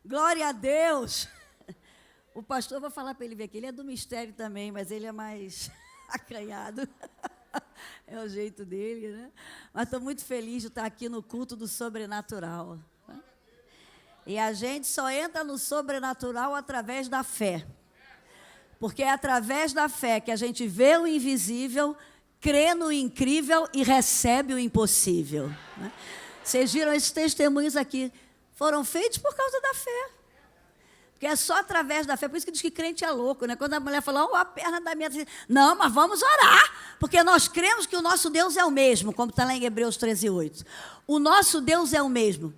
Glória a Deus. O pastor, eu vou falar para ele ver aqui, ele é do mistério também, mas ele é mais acanhado. É o jeito dele, né? Mas estou muito feliz de estar aqui no culto do sobrenatural. E a gente só entra no sobrenatural através da fé. Porque é através da fé que a gente vê o invisível, crê no incrível e recebe o impossível. Né? Vocês viram esses testemunhos aqui? Foram feitos por causa da fé. Porque é só através da fé. Por isso que diz que crente é louco, né? Quando a mulher fala, a perna da minha... Não, mas vamos orar. Porque nós cremos que o nosso Deus é o mesmo, como está lá em Hebreus 13:8. O nosso Deus é o mesmo.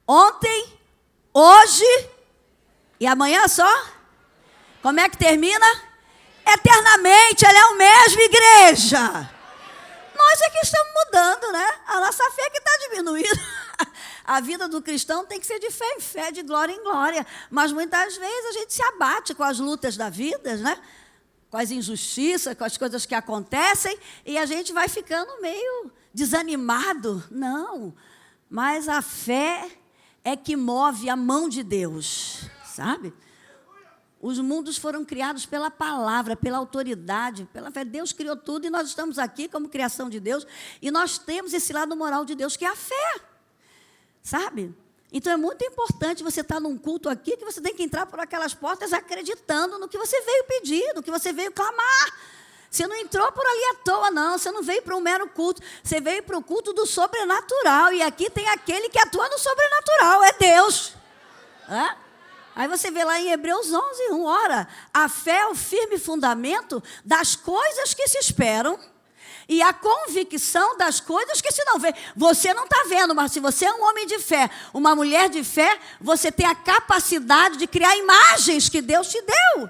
Ontem, hoje e amanhã só? Como é que termina? Eternamente, Ele é o mesmo, igreja. Nós é que estamos mudando, né? A nossa fé é que está diminuindo. A vida do cristão tem que ser de fé em fé, de glória em glória. Mas muitas vezes a gente se abate com as lutas da vida, né? Com as injustiças, com as coisas que acontecem, e a gente vai ficando meio desanimado. Não, mas a fé é que move a mão de Deus, sabe? Os mundos foram criados pela palavra, pela autoridade, pela fé. Deus criou tudo e nós estamos aqui como criação de Deus, e nós temos esse lado moral de Deus, que é a fé. Sabe? Então é muito importante você estar num culto aqui, que você tem que entrar por aquelas portas acreditando no que você veio pedir, no que você veio clamar. Você não entrou por ali à toa, não. Você não veio para um mero culto. Você veio para o culto do sobrenatural. E aqui tem aquele que atua no sobrenatural, é Deus. É? Aí você vê lá em Hebreus 11:1, ora, a fé é o firme fundamento das coisas que se esperam, e a convicção das coisas que se não vê. Você não está vendo, mas se você é um homem de fé, uma mulher de fé, você tem a capacidade de criar imagens que Deus te deu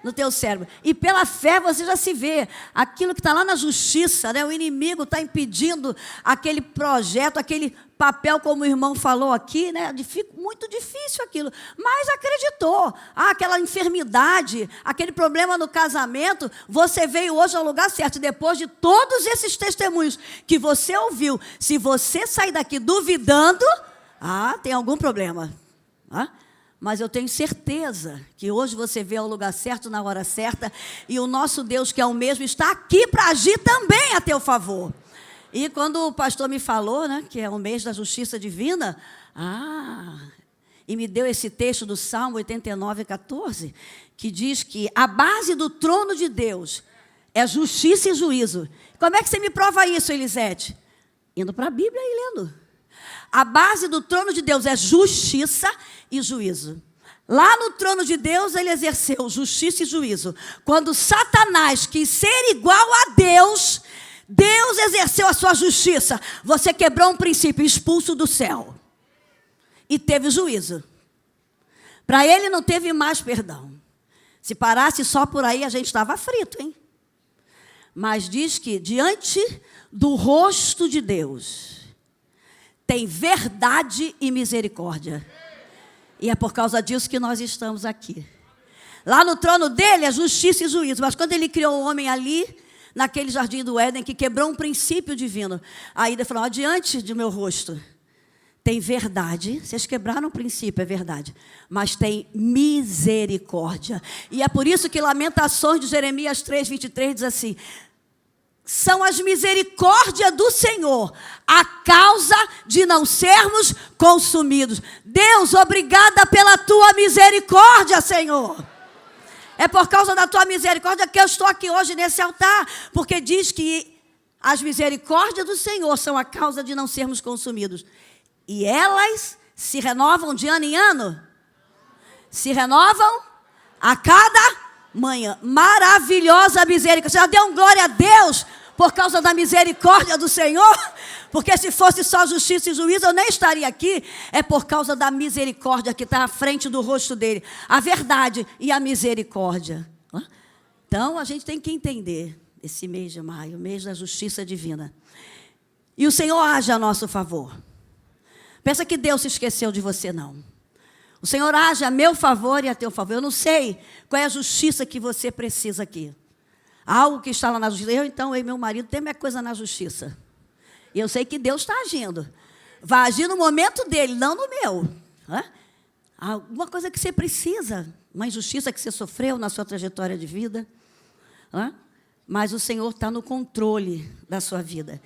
no teu cérebro. E pela fé você já se vê. Aquilo que está lá na justiça, né? O inimigo está impedindo aquele projeto, aquele papel, como o irmão falou aqui, né? Muito difícil aquilo. Mas acreditou. Aquela enfermidade, aquele problema no casamento, você veio hoje ao lugar certo. E depois de todos esses testemunhos que você ouviu, se você sair daqui duvidando, tem algum problema. Mas eu tenho certeza que hoje você veio ao lugar certo, na hora certa, e o nosso Deus, que é o mesmo, está aqui para agir também a teu favor. E quando o pastor me falou, né, que é o mês da justiça divina, e me deu esse texto do Salmo 89:14, que diz que a base do trono de Deus é justiça e juízo. Como é que você me prova isso, Elisete? Indo para a Bíblia e lendo. A base do trono de Deus é justiça e juízo. Lá no trono de Deus, ele exerceu justiça e juízo. Quando Satanás quis ser igual a Deus, Deus exerceu a sua justiça. Você quebrou um princípio, expulso do céu. E teve juízo. Para ele não teve mais perdão. Se parasse só por aí, a gente estava frito, hein? Mas diz que diante do rosto de Deus tem verdade e misericórdia. E é por causa disso que nós estamos aqui. Lá no trono dele é justiça e juízo. Mas quando ele criou o homem ali, naquele jardim do Éden, que quebrou um princípio divino, aí ele falou, diante do meu rosto tem verdade. Vocês quebraram o princípio, é verdade. Mas tem misericórdia. E é por isso que Lamentações de Jeremias 3:23 diz assim, são as misericórdias do Senhor, a causa de não sermos consumidos. Deus, obrigada pela tua misericórdia, Senhor. É por causa da tua misericórdia que eu estou aqui hoje nesse altar, porque diz que as misericórdias do Senhor são a causa de não sermos consumidos. E elas se renovam de ano em ano? Se renovam a cada manhã. Maravilhosa misericórdia. Você já deu glória a Deus por causa da misericórdia do Senhor? Porque se fosse só justiça e juízo, eu nem estaria aqui. É por causa da misericórdia que está à frente do rosto dele. A verdade e a misericórdia. Então, a gente tem que entender esse mês de maio, o mês da justiça divina. E o Senhor age a nosso favor. Pensa que Deus se esqueceu de você, não. O Senhor age a meu favor e a teu favor. Eu não sei qual é a justiça que você precisa aqui. Algo que está lá na justiça. Eu e meu marido temos minha coisa na justiça. E eu sei que Deus está agindo. Vai agir no momento dele, não no meu. alguma coisa que você precisa, uma injustiça que você sofreu na sua trajetória de vida, mas o Senhor está no controle da sua vida.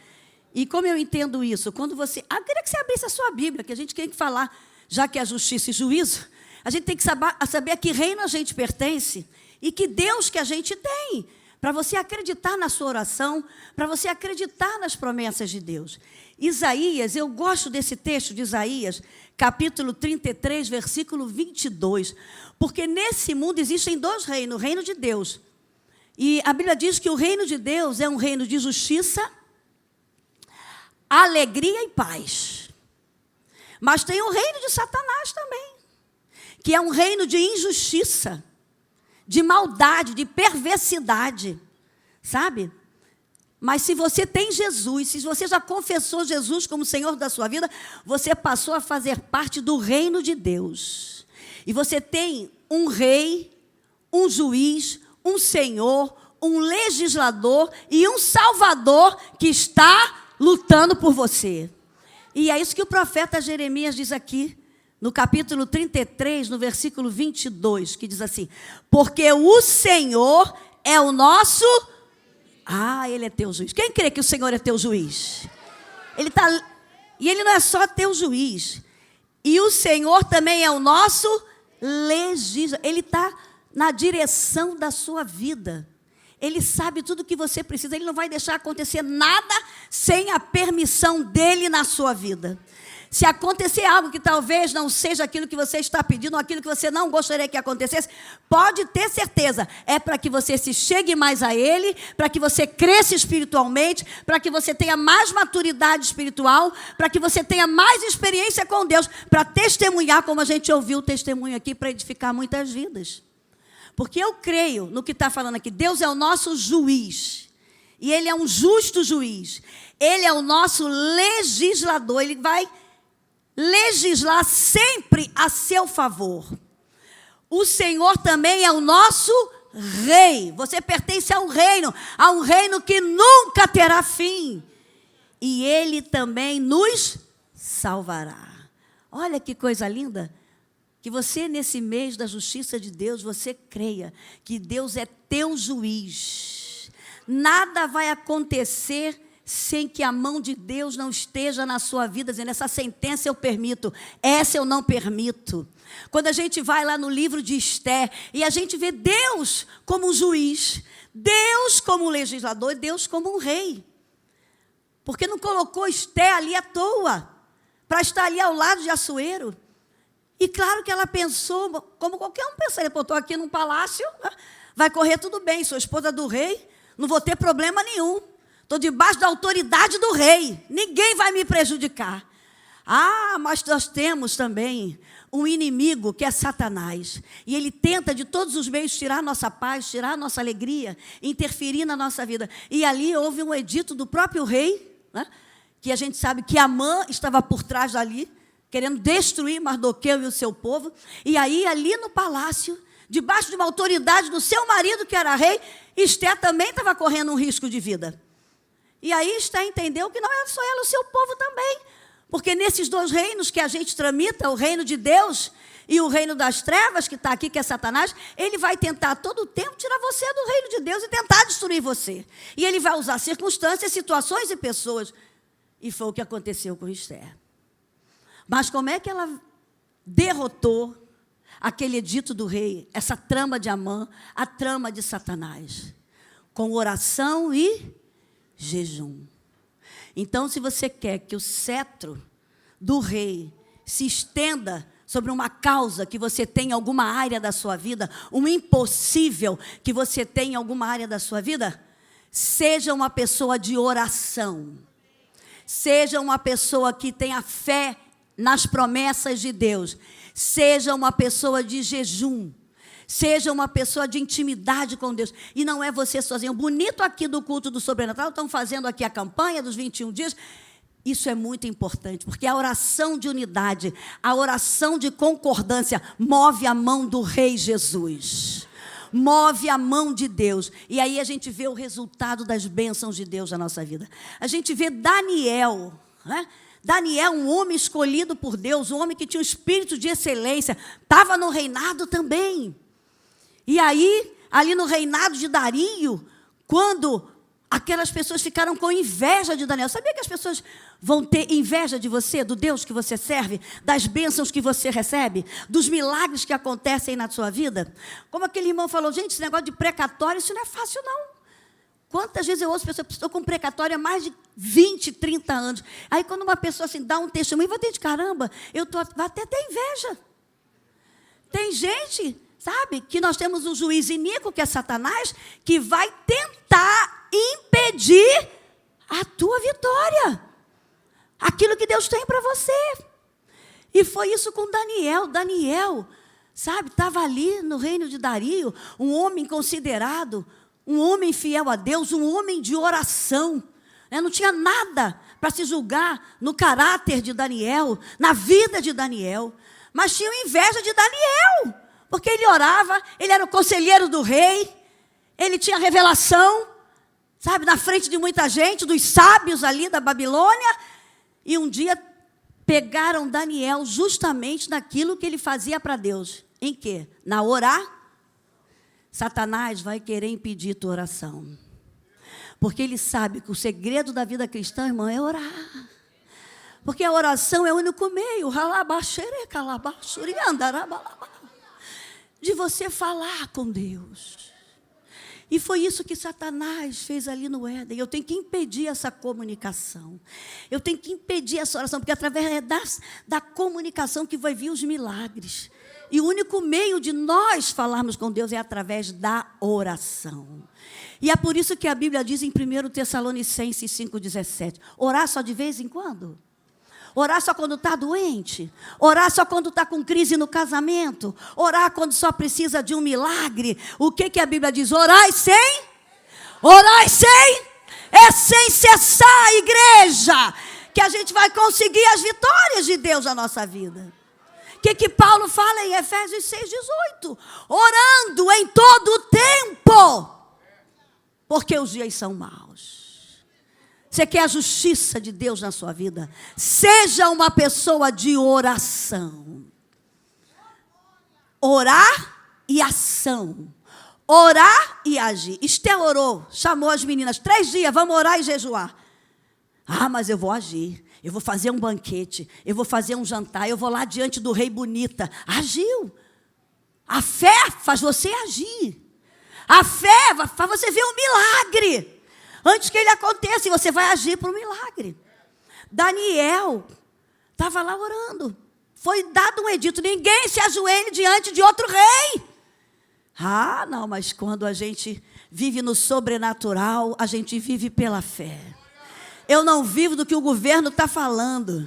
E como eu entendo isso? Quando você... eu queria que você abrisse a sua Bíblia, que a gente tem que falar, já que é justiça e juízo, a gente tem que saber a que reino a gente pertence e que Deus que a gente tem, para você acreditar na sua oração, para você acreditar nas promessas de Deus. Isaías, eu gosto desse texto de Isaías, capítulo 33, versículo 22, porque nesse mundo existem dois reinos, o reino de Deus. E a Bíblia diz que o reino de Deus é um reino de justiça, alegria e paz. Mas tem o reino de Satanás também, que é um reino de injustiça, de maldade, de perversidade, sabe? Mas se você tem Jesus, se você já confessou Jesus como Senhor da sua vida, você passou a fazer parte do reino de Deus. E você tem um rei, um juiz, um Senhor, um legislador e um Salvador que está lutando por você. E é isso que o profeta Jeremias diz aqui, no capítulo 33, no versículo 22, que diz assim: porque o Senhor é o nosso... Ele é teu juiz. Quem crê que o Senhor é teu juiz? E Ele não é só teu juiz. E o Senhor também é o nosso legislador. Ele está na direção da sua vida. Ele sabe tudo o que você precisa. Ele não vai deixar acontecer nada sem a permissão dEle na sua vida. Se acontecer algo que talvez não seja aquilo que você está pedindo, ou aquilo que você não gostaria que acontecesse, pode ter certeza, é para que você se chegue mais a Ele, para que você cresça espiritualmente, para que você tenha mais maturidade espiritual, para que você tenha mais experiência com Deus, para testemunhar, como a gente ouviu o testemunho aqui, para edificar muitas vidas. Porque eu creio no que está falando aqui, Deus é o nosso juiz, e Ele é um justo juiz, Ele é o nosso legislador, Ele vai legislar sempre a seu favor. O Senhor também é o nosso rei. Você pertence a um reino que nunca terá fim. E Ele também nos salvará. Olha que coisa linda. Que você, nesse mês da justiça de Deus, você creia que Deus é teu juiz. Nada vai acontecer sem que a mão de Deus não esteja na sua vida, dizendo, essa sentença eu permito, essa eu não permito. Quando a gente vai lá no livro de Esther, e a gente vê Deus como um juiz, Deus como um legislador, Deus como um rei. Porque não colocou Esther ali à toa, para estar ali ao lado de Assuero. E claro que ela pensou, como qualquer um pensaria, estou aqui num palácio, vai correr tudo bem, sou esposa do rei, não vou ter problema nenhum. Estou debaixo da autoridade do rei. Ninguém vai me prejudicar. Mas nós temos também um inimigo que é Satanás. E ele tenta de todos os meios tirar a nossa paz, tirar a nossa alegria, interferir na nossa vida. E ali houve um edito do próprio rei, que a gente sabe que Amã estava por trás dali, querendo destruir Mardoqueu e o seu povo. E aí, ali no palácio, debaixo de uma autoridade do seu marido, que era rei, Esther também estava correndo um risco de vida. E aí Esther entendeu que não era só ela, o seu povo também. Porque nesses dois reinos que a gente tramita, o reino de Deus e o reino das trevas, que está aqui, que é Satanás, ele vai tentar todo o tempo tirar você do reino de Deus e tentar destruir você. E ele vai usar circunstâncias, situações e pessoas. E foi o que aconteceu com Esther. Mas como é que ela derrotou aquele edito do rei, essa trama de Amã, a trama de Satanás? Com oração e jejum. Então, se você quer que o cetro do rei se estenda sobre uma causa que você tem em alguma área da sua vida, um impossível que você tem em alguma área da sua vida, seja uma pessoa de oração. Seja uma pessoa que tenha fé nas promessas de Deus. Seja uma pessoa de jejum. Seja uma pessoa de intimidade com Deus. E não é você sozinho. Bonito aqui do culto do sobrenatural, estão fazendo aqui a campanha dos 21 dias. Isso é muito importante, porque a oração de unidade, a oração de concordância, move a mão do Rei Jesus. Move a mão de Deus. E aí a gente vê o resultado das bênçãos de Deus na nossa vida. A gente vê Daniel, né? Daniel, um homem escolhido por Deus, um homem que tinha um espírito de excelência, estava no reinado também. E aí, ali no reinado de Dario, quando aquelas pessoas ficaram com inveja de Daniel. Sabia que as pessoas vão ter inveja de você, do Deus que você serve, das bênçãos que você recebe, dos milagres que acontecem na sua vida? Como aquele irmão falou, gente, esse negócio de precatório, isso não é fácil não. Quantas vezes eu ouço pessoas que estão com precatório há mais de 20, 30 anos. Aí quando uma pessoa assim dá um testemunho, vai ter de caramba, vai até ter inveja. Tem gente, sabe, que nós temos um juiz iníquo, que é Satanás, que vai tentar impedir a tua vitória. Aquilo que Deus tem para você. E foi isso com Daniel. Daniel, sabe, estava ali no reino de Dario, um homem considerado, um homem fiel a Deus, um homem de oração. Não tinha nada para se julgar no caráter de Daniel, na vida de Daniel. Mas tinham inveja de Daniel, porque ele orava, ele era o conselheiro do rei, ele tinha revelação, sabe, na frente de muita gente, dos sábios ali da Babilônia. E um dia pegaram Daniel justamente naquilo que ele fazia para Deus. Em quê? Na orar. Satanás vai querer impedir tua oração. Porque ele sabe que o segredo da vida cristã, irmão, é orar. Porque a oração é o único meio de você falar com Deus. E foi isso que Satanás fez ali no Éden. Eu tenho que impedir essa comunicação. Eu tenho que impedir essa oração, porque através da comunicação que vai vir os milagres. E o único meio de nós falarmos com Deus é através da oração. E é por isso que a Bíblia diz em 1 Tessalonicenses 5,17, orar só de vez em quando? Orar só quando está doente? Orar só quando está com crise no casamento? Orar quando só precisa de um milagre? O que a Bíblia diz? Orai sem? Orai sem? É sem cessar, igreja, que a gente vai conseguir as vitórias de Deus na nossa vida. O que Paulo fala em Efésios 6,18? Orando em todo o tempo, porque os dias são maus. Você quer a justiça de Deus na sua vida? Seja uma pessoa de oração. Orar e ação. Orar e agir. Esther orou, chamou as meninas, 3 dias, vamos orar e jejuar. Ah, mas eu vou agir. Eu vou fazer um banquete, eu vou fazer um jantar, eu vou lá diante do rei bonita. Agiu. A fé faz você agir. A fé faz você ver um milagre. Antes que ele aconteça, e você vai agir para o milagre. Daniel estava lá orando. Foi dado um edito, ninguém se ajoelhe diante de outro rei. Ah, não, mas quando a gente vive no sobrenatural, a gente vive pela fé. Eu não vivo do que o governo está falando.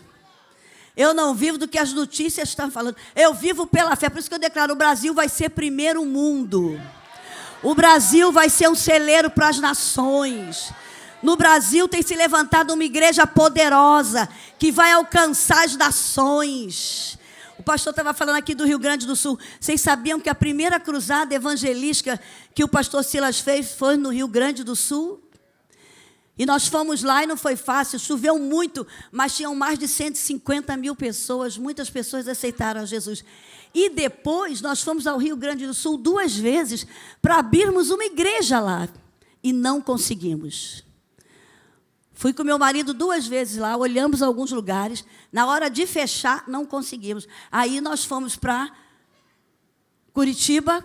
Eu não vivo do que as notícias estão falando. Eu vivo pela fé. Por isso que eu declaro, o Brasil vai ser primeiro mundo. O Brasil vai ser um celeiro para as nações. No Brasil tem se levantado uma igreja poderosa, que vai alcançar as nações. O pastor estava falando aqui do Rio Grande do Sul. Vocês sabiam que a primeira cruzada evangelística que o pastor Silas fez foi no Rio Grande do Sul? E nós fomos lá e não foi fácil, choveu muito, mas tinham mais de 150 mil pessoas, muitas pessoas aceitaram a Jesus. E depois nós fomos ao Rio Grande do Sul 2 vezes para abrirmos uma igreja lá. E não conseguimos. Fui com meu marido 2 vezes lá, olhamos alguns lugares, na hora de fechar, não conseguimos. Aí nós fomos para Curitiba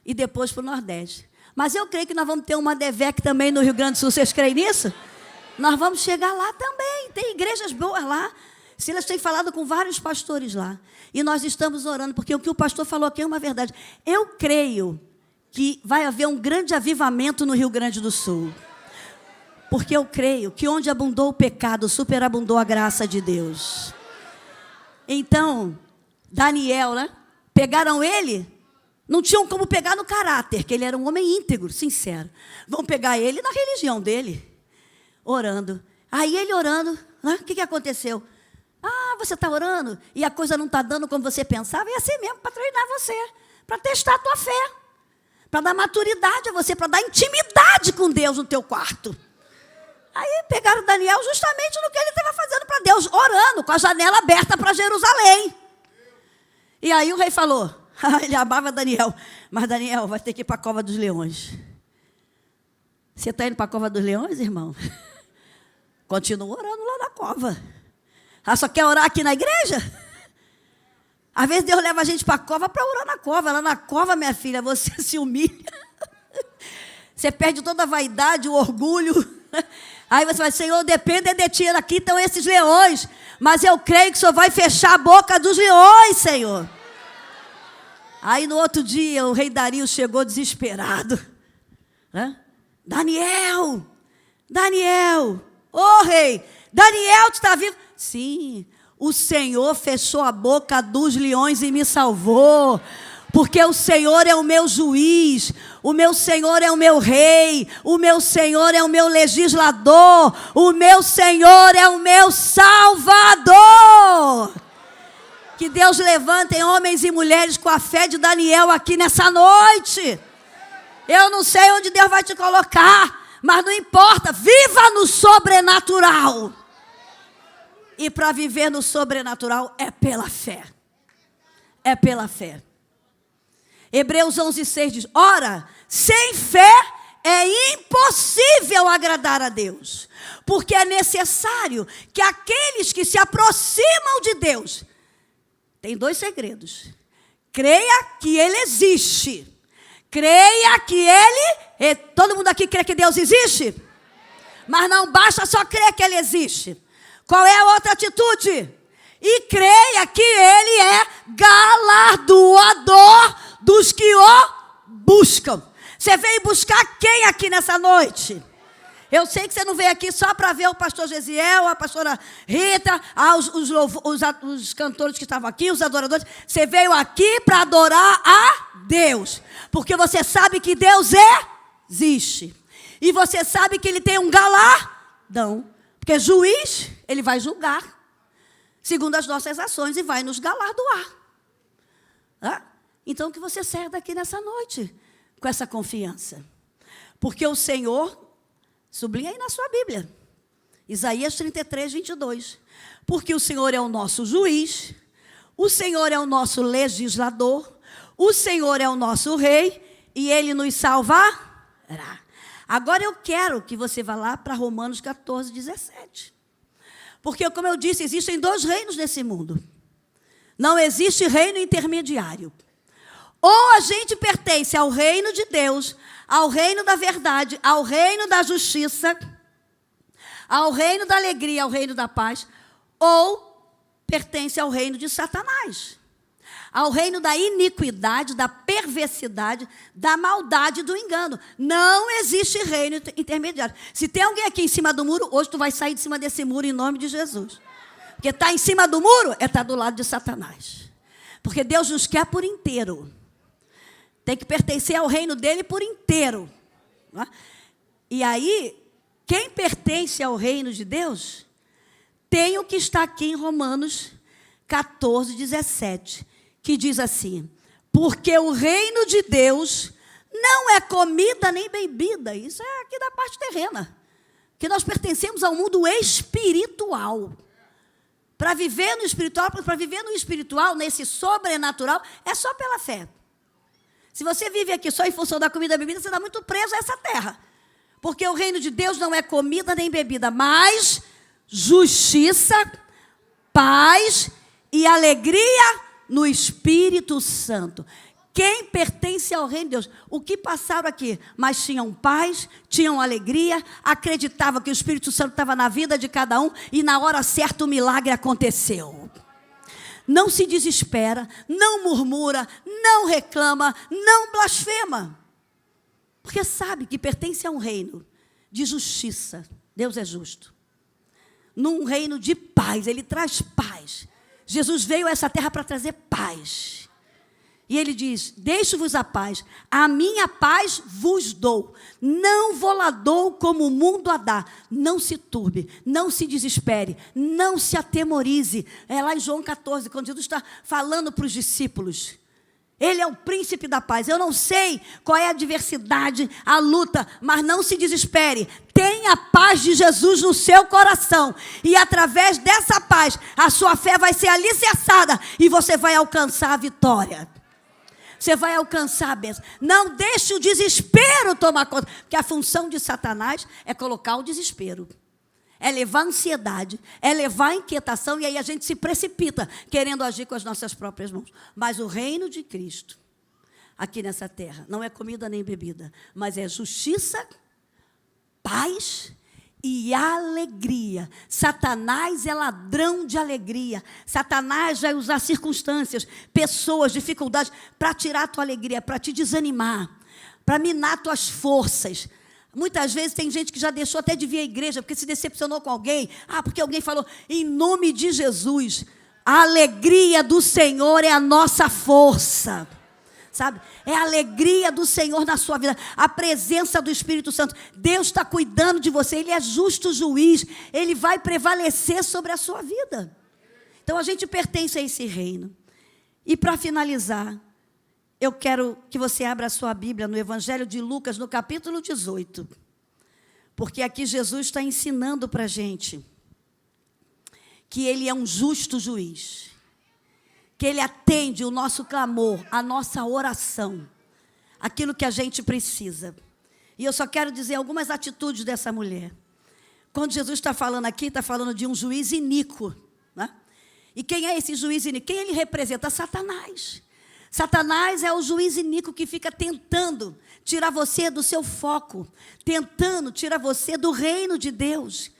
e depois para o Nordeste. Mas eu creio que nós vamos ter uma DEVEC também no Rio Grande do Sul. Vocês creem nisso? Nós vamos chegar lá também. Tem igrejas boas lá. Silas tem falado com vários pastores lá. E nós estamos orando, porque o que o pastor falou aqui é uma verdade. Eu creio que vai haver um grande avivamento no Rio Grande do Sul. Porque eu creio que onde abundou o pecado, superabundou a graça de Deus. Então, Daniel, né? Pegaram ele... Não tinham como pegar no caráter, que ele era um homem íntegro, sincero. Vão pegar ele na religião dele, orando. Aí ele orando, né? O que aconteceu? Ah, você está orando e a coisa não está dando como você pensava. É assim mesmo, para treinar você, para testar a tua fé, para dar maturidade a você, para dar intimidade com Deus no teu quarto. Aí pegaram Daniel justamente no que ele estava fazendo para Deus, orando, com a janela aberta para Jerusalém. E aí o rei falou, ele amava Daniel, mas Daniel vai ter que ir para a cova dos leões. Você está indo para a cova dos leões, irmão? Continua orando lá na cova. Ah, só quer orar aqui na igreja? Às vezes Deus leva a gente para a cova para orar na cova. Lá na cova, minha filha, você se humilha. Você perde toda a vaidade, o orgulho. Aí você vai, Senhor, depende de ti. Aqui estão esses leões. Mas eu creio que o Senhor vai fechar a boca dos leões, Senhor. Aí no outro dia, o rei Dario chegou desesperado. Daniel, ô rei, Daniel, tu está vivo? Sim, o Senhor fechou a boca dos leões e me salvou. Porque o Senhor é o meu juiz, o meu Senhor é o meu rei, o meu Senhor é o meu legislador, o meu Senhor é o meu salvador. Que Deus levante homens e mulheres com a fé de Daniel aqui nessa noite. Eu não sei onde Deus vai te colocar, mas não importa, viva no sobrenatural. E para viver no sobrenatural é pela fé. É pela fé. Hebreus 11:6 diz, ora, sem fé é impossível agradar a Deus, porque é necessário que aqueles que se aproximam de Deus, tem 2 segredos, creia que Ele existe, creia que Ele, todo mundo aqui crê que Deus existe? Mas não basta só crer que Ele existe, qual é a outra atitude? E creia que Ele é galardoador dos que o buscam. Você veio buscar quem aqui nessa noite? Eu sei que você não veio aqui só para ver o pastor Gesiel, a pastora Rita, os cantores que estavam aqui, os adoradores. Você veio aqui para adorar a Deus. Porque você sabe que Deus existe. E você sabe que Ele tem um galardão. Porque juiz, Ele vai julgar segundo as nossas ações e vai nos galardoar. Então que você saia daqui nessa noite com essa confiança. Porque o Senhor, sublinha aí na sua Bíblia, Isaías 33:22. Porque o Senhor é o nosso juiz, o Senhor é o nosso legislador, o Senhor é o nosso rei e Ele nos salvará. Agora eu quero que você vá lá para Romanos 14:17. Porque, como eu disse, existem 2 reinos nesse mundo. Não existe reino intermediário. Ou a gente pertence ao reino de Deus, ao reino da verdade, ao reino da justiça, ao reino da alegria, ao reino da paz, ou pertence ao reino de Satanás, ao reino da iniquidade, da perversidade, da maldade e do engano. Não existe reino intermediário. Se tem alguém aqui em cima do muro, hoje tu vai sair de cima desse muro em nome de Jesus. Porque está em cima do muro, está do lado de Satanás. Porque Deus nos quer por inteiro. Tem que pertencer ao reino dele por inteiro. E aí, quem pertence ao reino de Deus, tem o que está aqui em Romanos 14:17, que diz assim, porque o reino de Deus não é comida nem bebida. Isso é aqui da parte terrena. Que nós pertencemos ao mundo espiritual. Para viver no espiritual, nesse sobrenatural, é só pela fé. Se você vive aqui só em função da comida e bebida, você está muito preso a essa terra. Porque o reino de Deus não é comida nem bebida, mas justiça, paz e alegria no Espírito Santo. Quem pertence ao reino de Deus? O que passaram aqui? Mas tinham paz, tinham alegria, acreditavam que o Espírito Santo estava na vida de cada um e na hora certa o milagre aconteceu. Não se desespera, não murmura, não reclama, não blasfema. Porque sabe que pertence a um reino de justiça. Deus é justo. Num reino de paz, Ele traz paz. Jesus veio a essa terra para trazer paz. E Ele diz, deixo-vos a paz, a minha paz vos dou. Não vou lá dou como o mundo a dá. Não se turbe, não se desespere, não se atemorize. É lá em João 14, quando Jesus está falando para os discípulos. Ele é o príncipe da paz. Eu não sei qual é a adversidade, a luta, mas não se desespere. Tenha a paz de Jesus no seu coração. E através dessa paz, a sua fé vai ser alicerçada e você vai alcançar a vitória. Você vai alcançar a bênção. Não deixe o desespero tomar conta. Porque a função de Satanás é colocar o desespero. É levar a ansiedade, é levar a inquietação, e aí a gente se precipita, querendo agir com as nossas próprias mãos. Mas o reino de Cristo, aqui nessa terra, não é comida nem bebida, mas é justiça, paz e alegria. Satanás é ladrão de alegria. Satanás vai usar circunstâncias, pessoas, dificuldades, para tirar a tua alegria, para te desanimar, para minar tuas forças. Muitas vezes tem gente que já deixou até de vir à igreja, porque se decepcionou com alguém. Porque alguém falou, em nome de Jesus, a alegria do Senhor é a nossa força. Sabe? É a alegria do Senhor na sua vida. A presença do Espírito Santo. Deus está cuidando de você. Ele é justo juiz. Ele vai prevalecer sobre a sua vida. Então a gente pertence a esse reino. E para finalizar, eu quero que você abra a sua Bíblia no Evangelho de Lucas, no capítulo 18. Porque aqui Jesus está ensinando para a gente que Ele é um justo juiz. Que Ele atende o nosso clamor, a nossa oração. Aquilo que a gente precisa. E eu só quero dizer algumas atitudes dessa mulher. Quando Jesus está falando aqui, está falando de um juiz iníquo. Né? E quem é esse juiz iníquo? Quem ele representa? Satanás. Satanás é o juiz iníquo que fica tentando tirar você do seu foco, tentando tirar você do reino de Deus.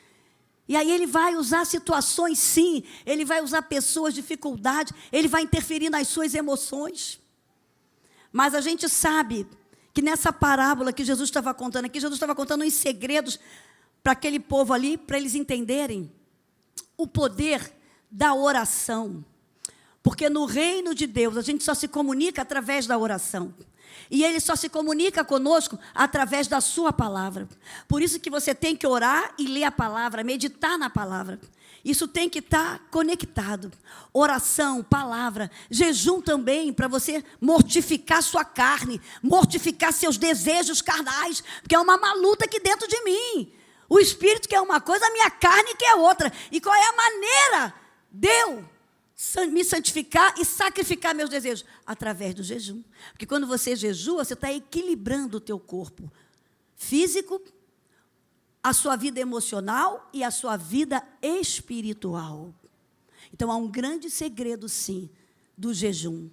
E aí ele vai usar situações, sim, ele vai usar pessoas, dificuldades, ele vai interferir nas suas emoções. Mas a gente sabe que nessa parábola que Jesus estava contando aqui, Jesus estava contando uns segredos para aquele povo ali, para eles entenderem o poder da oração. Porque no reino de Deus, a gente só se comunica através da oração. E Ele só se comunica conosco através da sua palavra. Por isso que você tem que orar e ler a palavra, meditar na palavra. Isso tem que estar conectado. Oração, palavra, jejum também, para você mortificar sua carne, mortificar seus desejos carnais, porque é uma luta aqui dentro de mim. O espírito quer uma coisa, a minha carne quer outra. E qual é a maneira de eu me santificar e sacrificar meus desejos? Através do jejum. Porque quando você jejua, você está equilibrando o teu corpo físico, a sua vida emocional e a sua vida espiritual. Então, há um grande segredo, sim, do jejum.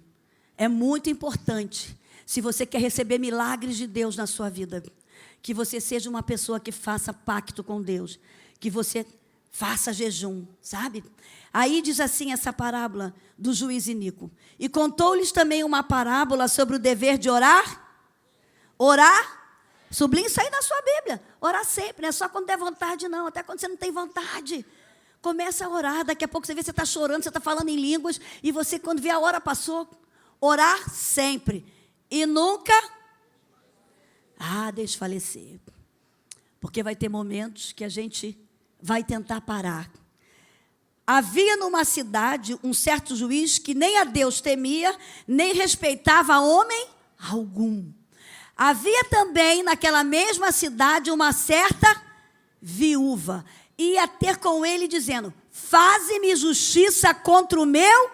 É muito importante, se você quer receber milagres de Deus na sua vida, que você seja uma pessoa que faça pacto com Deus, que você faça jejum, sabe? Aí diz assim essa parábola do juiz iníquo. E contou-lhes também uma parábola sobre o dever de orar. Orar, sublinhe isso aí na sua Bíblia. Orar sempre, não é só quando der vontade, não. Até quando você não tem vontade. Começa a orar, daqui a pouco você vê que você está chorando, você está falando em línguas, e você, quando vê a hora passou, orar sempre. E nunca desfalecer. Porque vai ter momentos que a gente vai tentar parar. Havia numa cidade um certo juiz que nem a Deus temia, nem respeitava homem algum. Havia também naquela mesma cidade uma certa viúva. Ia ter com ele dizendo: faze-me justiça contra o meu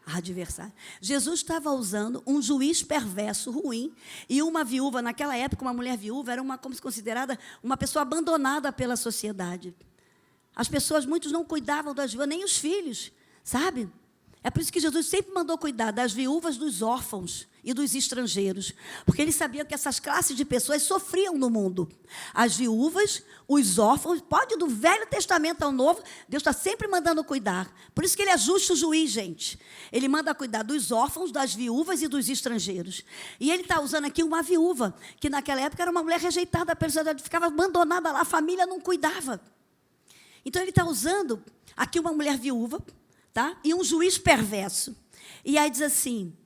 adversário. Jesus estava usando um juiz perverso, ruim, e uma viúva, naquela época, uma mulher viúva, era como se considerada uma pessoa abandonada pela sociedade. As pessoas, muitos não cuidavam das viúvas, nem os filhos, sabe? É por isso que Jesus sempre mandou cuidar das viúvas, dos órfãos e dos estrangeiros. Porque ele sabia que essas classes de pessoas sofriam no mundo. As viúvas, os órfãos, pode do Velho Testamento ao Novo, Deus está sempre mandando cuidar. Por isso que ele é justo juiz, gente. Ele manda cuidar dos órfãos, das viúvas e dos estrangeiros. E ele está usando aqui uma viúva, que naquela época era uma mulher rejeitada pela sociedade, ficava abandonada lá, a família não cuidava. Então, ele está usando aqui uma mulher viúva, tá? E um juiz perverso. E aí diz assim: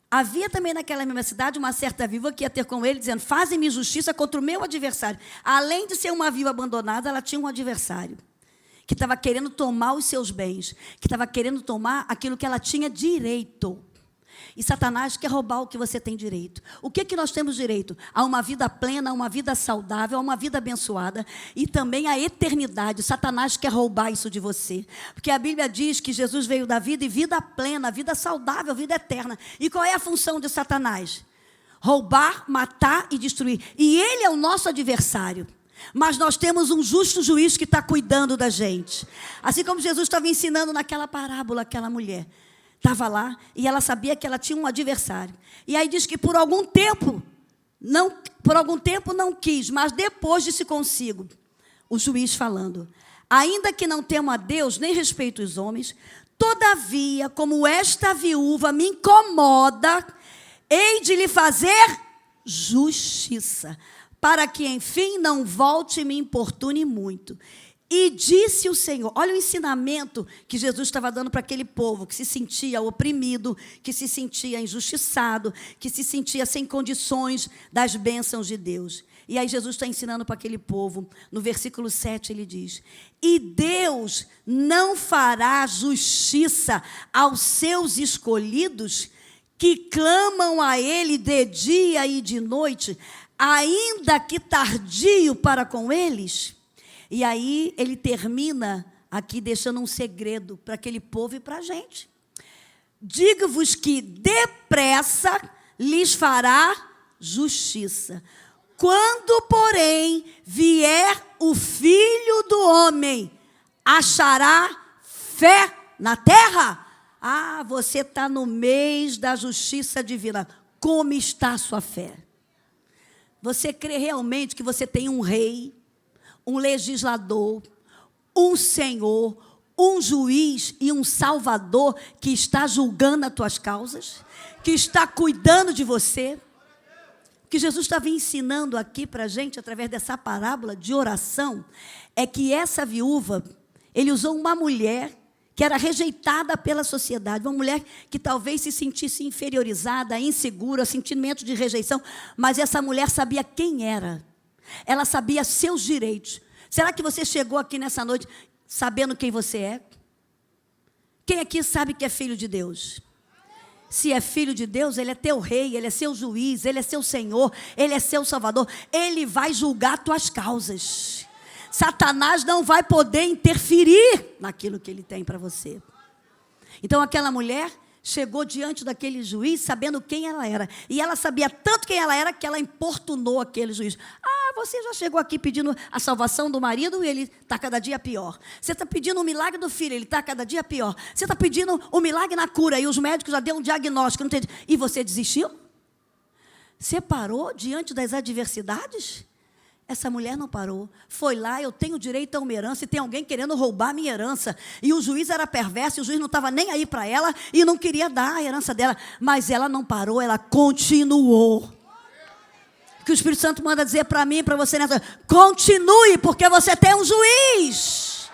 havia também naquela mesma cidade uma certa viúva que ia ter com ele, dizendo: faze-me justiça contra o meu adversário. Além de ser uma viúva abandonada, ela tinha um adversário que estava querendo tomar os seus bens, que estava querendo tomar aquilo que ela tinha direito. E Satanás quer roubar o que você tem direito. O que nós temos direito? A uma vida plena, a uma vida saudável, a uma vida abençoada e também a eternidade. Satanás quer roubar isso de você. Porque a Bíblia diz que Jesus veio da vida e vida plena, vida saudável, vida eterna. E qual é a função de Satanás? Roubar, matar e destruir. E ele é o nosso adversário. Mas nós temos um justo juiz que está cuidando da gente. Assim como Jesus estava ensinando naquela parábola, aquela mulher estava lá e ela sabia que ela tinha um adversário. E aí diz que por algum tempo não quis, mas depois disse consigo, o juiz falando: ainda que não temo a Deus, nem respeito os homens, todavia, como esta viúva me incomoda, hei de lhe fazer justiça, para que, enfim, não volte e me importune muito. E disse o Senhor, olha o ensinamento que Jesus estava dando para aquele povo, que se sentia oprimido, que se sentia injustiçado, que se sentia sem condições das bênçãos de Deus. E aí Jesus está ensinando para aquele povo, no versículo 7 ele diz: e Deus não fará justiça aos seus escolhidos, que clamam a Ele de dia e de noite, ainda que tardio para com eles? E aí ele termina aqui deixando um segredo para aquele povo e para a gente. Digo-vos que depressa lhes fará justiça. Quando, porém, vier o Filho do Homem, achará fé na terra? Ah, você está no mês da justiça divina. Como está a sua fé? Você crê realmente que você tem um rei, um legislador, um senhor, um juiz e um salvador que está julgando as tuas causas, que está cuidando de você? O que Jesus estava ensinando aqui para a gente, através dessa parábola de oração, é que essa viúva, ele usou uma mulher que era rejeitada pela sociedade, uma mulher que talvez se sentisse inferiorizada, insegura, sentimento de rejeição, mas essa mulher sabia quem era, ela sabia seus direitos. Será que você chegou aqui nessa noite sabendo quem você é? Quem aqui sabe que é filho de Deus? Se é filho de Deus, Ele é teu rei, Ele é seu juiz, Ele é seu Senhor, Ele é seu Salvador, Ele vai julgar tuas causas. Satanás não vai poder interferir naquilo que ele tem para você. Então aquela mulher chegou diante daquele juiz sabendo quem ela era. E ela sabia tanto quem ela era que ela importunou aquele juiz. Ah, você já chegou aqui pedindo a salvação do marido e ele está cada dia pior. Você está pedindo o milagre do filho, ele está cada dia pior. Você está pedindo o milagre na cura e os médicos já deram um diagnóstico. Não tem... E você desistiu? Você parou diante das adversidades? Essa mulher não parou, foi lá, eu tenho direito a uma herança, e tem alguém querendo roubar a minha herança, e o juiz era perverso, e o juiz não estava nem aí para ela, e não queria dar a herança dela, mas ela não parou, ela continuou. O que o Espírito Santo manda dizer para mim e para você nessa: continue, porque você tem um juiz.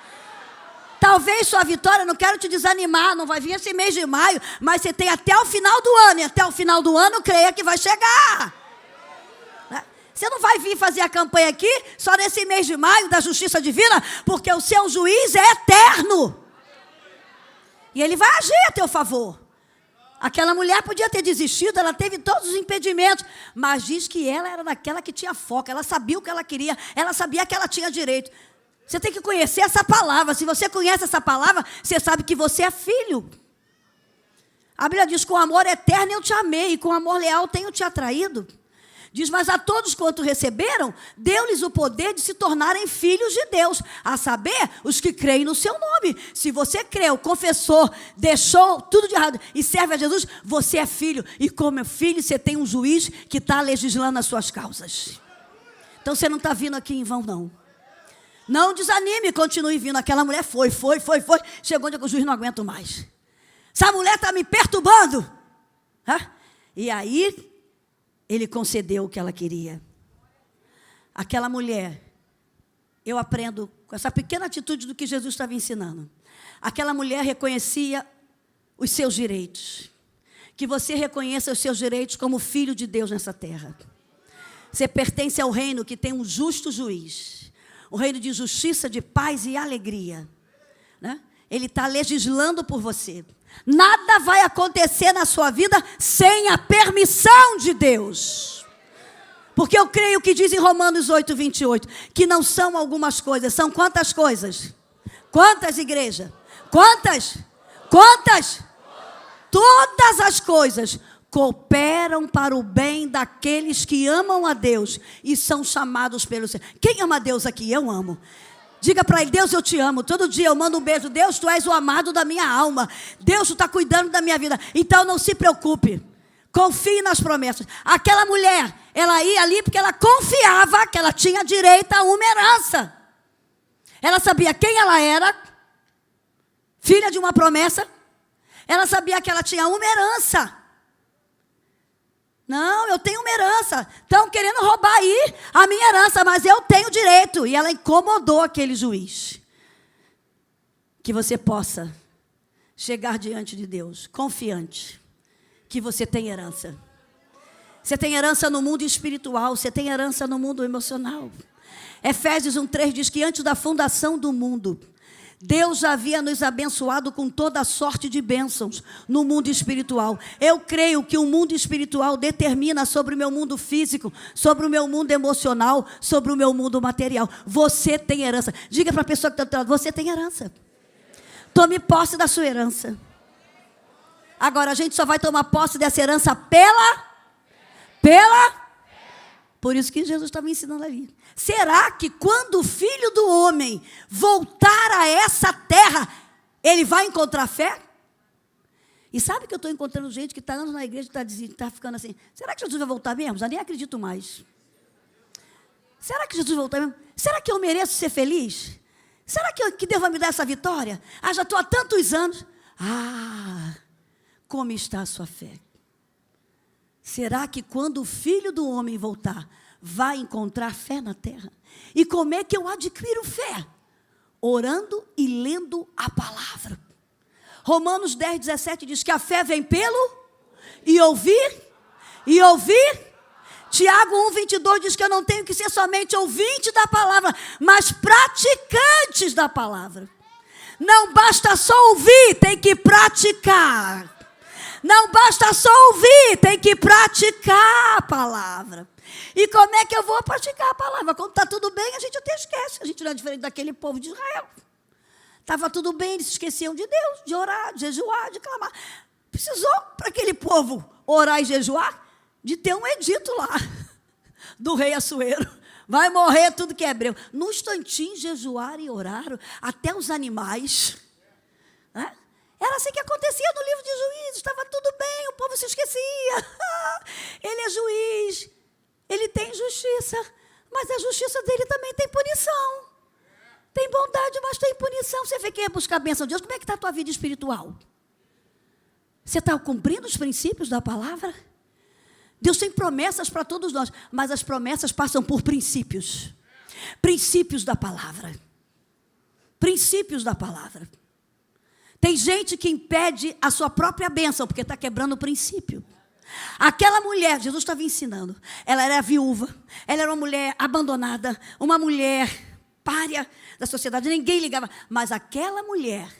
Talvez sua vitória, não quero te desanimar, não vai vir esse mês de maio, mas você tem até o final do ano, e até o final do ano, creia que vai chegar. Você não vai vir fazer a campanha aqui só nesse mês de maio da justiça divina, porque o seu juiz é eterno. E ele vai agir a teu favor. Aquela mulher podia ter desistido, ela teve todos os impedimentos, mas diz que ela era daquela que tinha foco, ela sabia o que ela queria, ela sabia que ela tinha direito. Você tem que conhecer essa palavra. Se você conhece essa palavra, você sabe que você é filho. A Bíblia diz: com amor eterno eu te amei, e com amor leal tenho te atraído. Diz: mas a todos quanto receberam, deu-lhes o poder de se tornarem filhos de Deus, a saber, os que creem no seu nome. Se você creu, confessou, deixou tudo de errado e serve a Jesus, você é filho. E como é filho, você tem um juiz que está legislando as suas causas. Então você não está vindo aqui em vão, não. Não desanime, continue vindo. Aquela mulher foi. Chegou onde o juiz não aguenta mais. Essa mulher está me perturbando. E aí ele concedeu o que ela queria. Aquela mulher, eu aprendo com essa pequena atitude do que Jesus estava ensinando. Aquela mulher reconhecia os seus direitos. Que você reconheça os seus direitos como filho de Deus nessa terra. Você pertence ao reino que tem um justo juiz. O reino de justiça, de paz e alegria. Né? Ele está legislando por você. Nada vai acontecer na sua vida sem a permissão de Deus. Porque eu creio que diz em Romanos 8, 28, que não são algumas coisas, são quantas coisas? Quantas, igreja? Quantas? Quantas? Todas as coisas cooperam para o bem daqueles que amam a Deus e são chamados pelo Senhor. Quem ama a Deus aqui? Eu amo. Diga para ele: Deus, eu te amo. Todo dia eu mando um beijo. Deus, tu és o amado da minha alma. Deus, tu está cuidando da minha vida. Então não se preocupe. Confie nas promessas. Aquela mulher, ela ia ali porque ela confiava que ela tinha direito a uma herança. Ela sabia quem ela era, filha de uma promessa. Ela sabia que ela tinha uma herança. Não, eu tenho uma herança. Estão querendo roubar aí a minha herança, mas eu tenho direito. E ela incomodou aquele juiz. Que você possa chegar diante de Deus confiante que você tem herança. Você tem herança no mundo espiritual, você tem herança no mundo emocional. Efésios 1:3 diz que antes da fundação do mundo, Deus já havia nos abençoado com toda a sorte de bênçãos no mundo espiritual. Eu creio que o mundo espiritual determina sobre o meu mundo físico, sobre o meu mundo emocional, sobre o meu mundo material. Você tem herança. Diga para a pessoa que está do lado: você tem herança. Tome posse da sua herança. Agora, a gente só vai tomar posse dessa herança Por isso que Jesus estava ensinando ali. Será que quando o Filho do Homem voltar a essa terra, ele vai encontrar fé? E sabe que eu estou encontrando gente que está anos na igreja e está ficando assim: será que Jesus vai voltar mesmo? Já nem acredito mais. Será que Jesus vai voltar mesmo? Será que eu mereço ser feliz? Será que Deus vai me dar essa vitória? Já estou há tantos anos. Como está a sua fé? Será que quando o Filho do Homem voltar, vai encontrar fé na terra? E como é que eu adquiro fé? Orando e lendo a palavra. Romanos 10, 17 diz que a fé vem pelo e ouvir. Tiago 1, 22 diz que eu não tenho que ser somente ouvinte da palavra, mas praticantes da palavra. Não basta só ouvir, tem que praticar. Não basta só ouvir, tem que praticar a palavra. E como é que eu vou praticar a palavra? Quando está tudo bem, a gente até esquece. A gente não é diferente daquele povo de Israel. Estava tudo bem, eles se esqueciam de Deus, de orar, de jejuar, de clamar. Precisou para aquele povo orar e jejuar de ter um edito lá do rei Assuero. Vai morrer tudo que é hebreu. Num instantinho, jejuar e orar, até os animais. Né? Era assim que acontecia no livro de Juízes. Estava tudo bem, o povo se esquecia. Ele é juiz, ele tem justiça, mas a justiça dele também tem punição. Tem bondade, mas tem punição. Você vê que é buscar a bênção de Deus. Como é que está a tua vida espiritual? Você está cumprindo os princípios da palavra? Deus tem promessas para todos nós, mas as promessas passam por princípios. Princípios da palavra. Princípios da palavra. Tem gente que impede a sua própria bênção, porque está quebrando o princípio. Aquela mulher, Jesus estava ensinando, ela era viúva, ela era uma mulher abandonada, uma mulher pária da sociedade, ninguém ligava. Mas aquela mulher,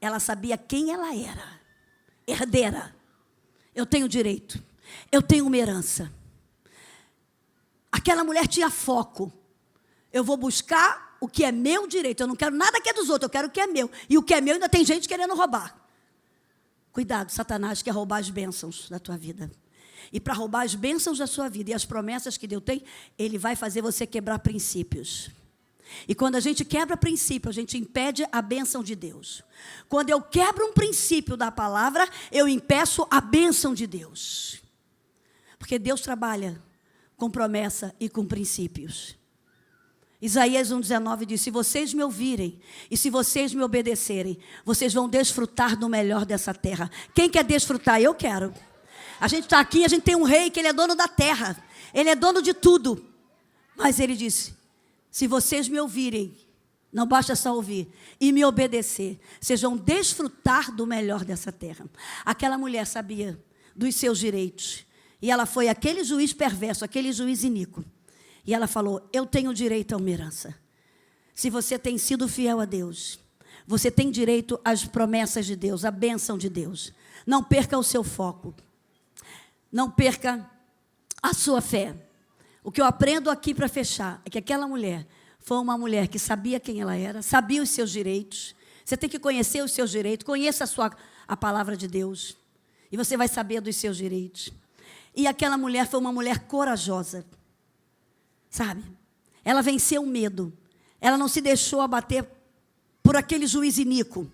ela sabia quem ela era. Herdeira. Eu tenho direito. Eu tenho uma herança. Aquela mulher tinha foco. Eu vou buscar o que é meu direito. Eu não quero nada que é dos outros, eu quero o que é meu. E o que é meu ainda tem gente querendo roubar. Cuidado, Satanás quer roubar as bênçãos da tua vida. E para roubar as bênçãos da sua vida e as promessas que Deus tem, ele vai fazer você quebrar princípios. E quando a gente quebra princípio, a gente impede a bênção de Deus. Quando eu quebro um princípio da palavra, eu impeço a bênção de Deus. Porque Deus trabalha com promessa e com princípios. Isaías 1,19 diz: se vocês me ouvirem e se vocês me obedecerem, vocês vão desfrutar do melhor dessa terra. Quem quer desfrutar? Eu quero. A gente está aqui, a gente tem um rei que ele é dono da terra. Ele é dono de tudo. Mas ele disse: se vocês me ouvirem, não basta só ouvir, e me obedecer, vocês vão desfrutar do melhor dessa terra. Aquela mulher sabia dos seus direitos. E ela foi aquele juiz perverso, aquele juiz iníquo. E ela falou: eu tenho direito a uma herança. Se você tem sido fiel a Deus, você tem direito às promessas de Deus, à bênção de Deus. Não perca o seu foco. Não perca a sua fé. O que eu aprendo aqui para fechar é que aquela mulher foi uma mulher que sabia quem ela era, sabia os seus direitos. Você tem que conhecer os seus direitos, conheça a palavra de Deus, e você vai saber dos seus direitos. E aquela mulher foi uma mulher corajosa, sabe? Ela venceu o medo, ela não se deixou abater por aquele juiz iníquo.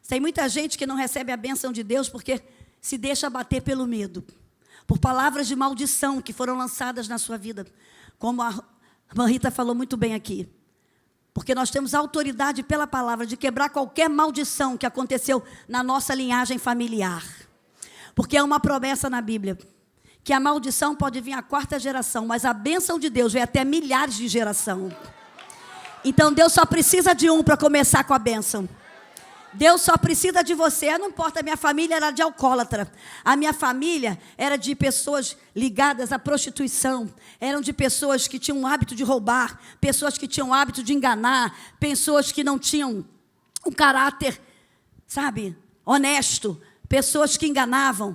Tem muita gente que não recebe a bênção de Deus porque se deixa abater pelo medo, por palavras de maldição que foram lançadas na sua vida, como a irmã Rita falou muito bem aqui. Porque nós temos autoridade pela palavra de quebrar qualquer maldição que aconteceu na nossa linhagem familiar. Porque é uma promessa na Bíblia, que a maldição pode vir à 4ª geração, mas a bênção de Deus vem até milhares de gerações. Então Deus só precisa de um para começar com a bênção. Deus só precisa de você. Não importa, a minha família era de alcoólatra. A minha família era de pessoas ligadas à prostituição. Eram de pessoas que tinham o hábito de roubar, pessoas que tinham o hábito de enganar, pessoas que não tinham um caráter, sabe, honesto. Pessoas que enganavam,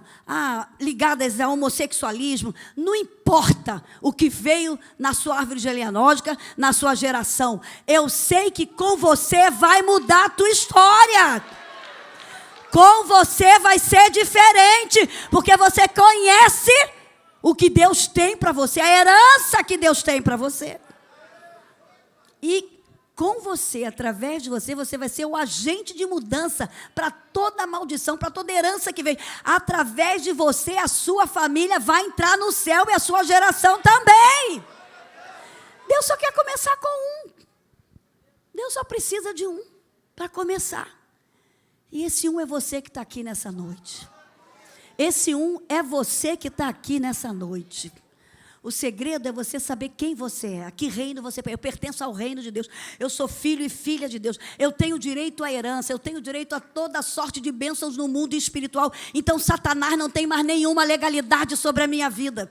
ligadas ao homossexualismo. Não importa o que veio na sua árvore genealógica, na sua geração. Eu sei que com você vai mudar a tua história. Com você vai ser diferente, porque você conhece o que Deus tem para você, a herança que Deus tem para você. E com você, através de você, você vai ser o agente de mudança para toda maldição, para toda herança que vem. Através de você, a sua família vai entrar no céu e a sua geração também. Deus só quer começar com um. Deus só precisa de um para começar. E esse um é você que está aqui nessa noite. Esse um é você que está aqui nessa noite. O segredo é você saber quem você é, a que reino você pertence. Eu pertenço ao reino de Deus, eu sou filho e filha de Deus, eu tenho direito à herança, eu tenho direito a toda sorte de bênçãos no mundo espiritual. Então Satanás não tem mais nenhuma legalidade sobre a minha vida.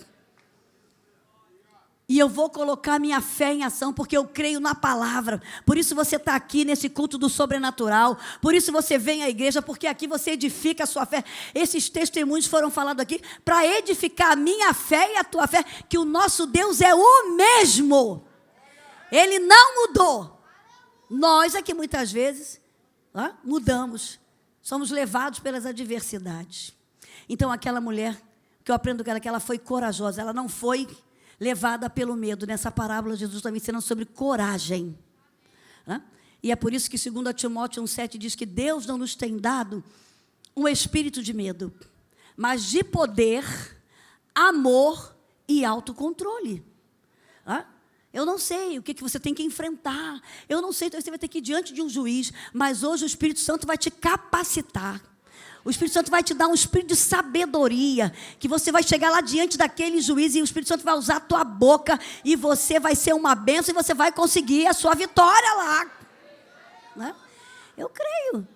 E eu vou colocar minha fé em ação, porque eu creio na palavra. Por isso você está aqui nesse culto do sobrenatural. Por isso você vem à igreja, porque aqui você edifica a sua fé. Esses testemunhos foram falados aqui para edificar a minha fé e a tua fé, que o nosso Deus é o mesmo. Ele não mudou. Nós é que muitas vezes mudamos. Somos levados pelas adversidades. Então aquela mulher, que eu aprendo com ela, que ela foi corajosa. Ela não foi levada pelo medo. Nessa parábola, Jesus está me ensinando sobre coragem. E é por isso que 2 Timóteo 1,7 diz que Deus não nos tem dado um espírito de medo, mas de poder, amor e autocontrole. Eu não sei o que você tem que enfrentar. Eu não sei, então você vai ter que ir diante de um juiz, mas hoje o Espírito Santo vai te capacitar. O Espírito Santo vai te dar um espírito de sabedoria, que você vai chegar lá diante daquele juiz e o Espírito Santo vai usar a tua boca e você vai ser uma bênção e você vai conseguir a sua vitória lá. Eu creio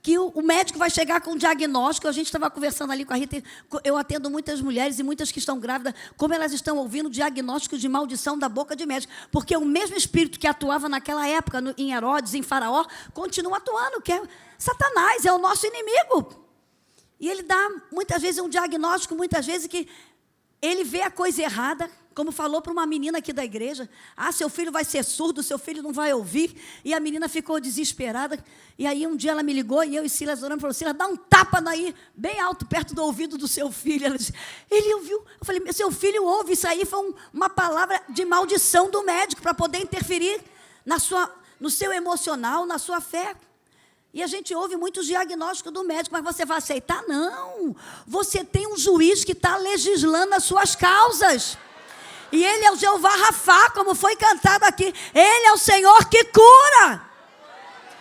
que o médico vai chegar com um diagnóstico. A gente estava conversando ali com a Rita, eu atendo muitas mulheres e muitas que estão grávidas, como elas estão ouvindo diagnóstico de maldição da boca de médico, porque o mesmo espírito que atuava naquela época em Herodes, em Faraó, continua atuando, que é Satanás, é o nosso inimigo. E ele dá, muitas vezes, um diagnóstico, muitas vezes, que ele vê a coisa errada, como falou para uma menina aqui da igreja. Seu filho vai ser surdo, seu filho não vai ouvir. E a menina ficou desesperada. E aí, um dia ela me ligou, e eu e Silas orando, falou: Silas, dá um tapa daí, bem alto, perto do ouvido do seu filho. Ela disse: ele ouviu. Eu falei: seu filho ouve. Isso aí foi uma palavra de maldição do médico, para poder interferir no seu emocional, na sua fé. E a gente ouve muitos diagnósticos do médico, mas você vai aceitar? Não. Você tem um juiz que está legislando as suas causas. E ele é o Jeová Rafá, como foi cantado aqui. Ele é o Senhor que cura.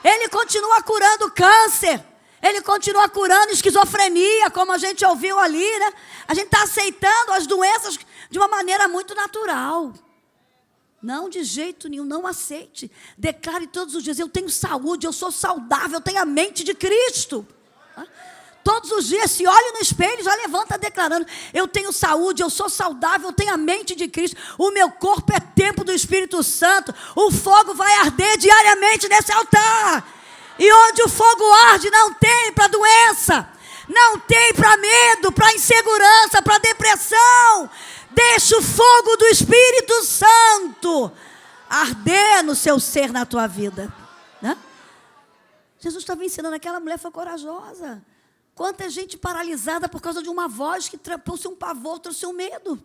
Ele continua curando câncer. Ele continua curando esquizofrenia, como a gente ouviu ali, né? A gente está aceitando as doenças de uma maneira muito natural. Não, de jeito nenhum, não aceite. Declare todos os dias: eu tenho saúde, eu sou saudável, eu tenho a mente de Cristo. Todos os dias se olhe no espelho, já levanta declarando: eu tenho saúde, eu sou saudável, eu tenho a mente de Cristo. O meu corpo é templo do Espírito Santo. O fogo vai arder diariamente nesse altar. E onde o fogo arde, não tem para doença, não tem para medo, para insegurança, para depressão. Deixa o fogo do Espírito Santo arder no seu ser, na tua vida, né? Jesus estava ensinando, aquela mulher foi corajosa. Quanta gente paralisada por causa de uma voz que trouxe um pavor, trouxe um medo.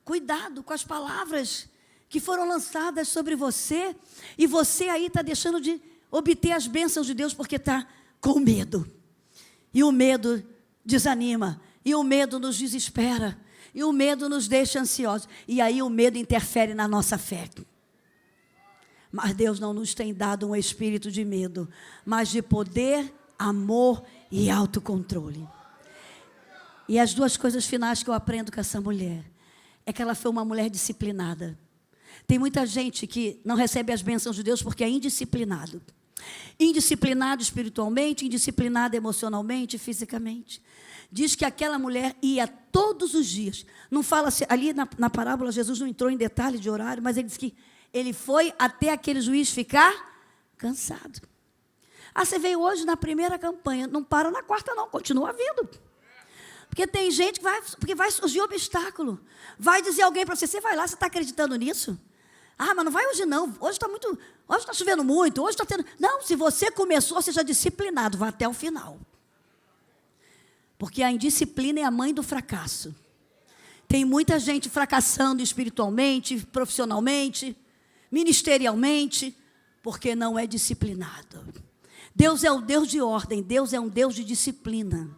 Cuidado com as palavras que foram lançadas sobre você, e você aí está deixando de obter as bênçãos de Deus porque está com medo. E o medo desanima, e o medo nos desespera, e o medo nos deixa ansiosos, e aí o medo interfere na nossa fé. Mas Deus não nos tem dado um espírito de medo, mas de poder, amor e autocontrole. E as duas coisas finais que eu aprendo com essa mulher é que ela foi uma mulher disciplinada. Tem muita gente que não recebe as bênçãos de Deus porque é indisciplinado. Indisciplinado espiritualmente, indisciplinado emocionalmente, fisicamente. Diz que aquela mulher ia todos os dias. Não fala ali na parábola, Jesus não entrou em detalhe de horário, mas ele disse que ele foi até aquele juiz ficar cansado. Ah, você veio hoje na primeira campanha, não para na quarta não, continua vindo. Porque tem gente que vai surgir obstáculo. Vai dizer alguém para você, você vai lá, você está acreditando nisso? Ah, mas não vai hoje não, hoje está chovendo muito, hoje está tendo... Não, se você começou, seja disciplinado, vá até o final. Porque a indisciplina é a mãe do fracasso. Tem muita gente fracassando espiritualmente, profissionalmente, ministerialmente, porque não é disciplinado. Deus é um Deus de ordem, Deus é um Deus de disciplina.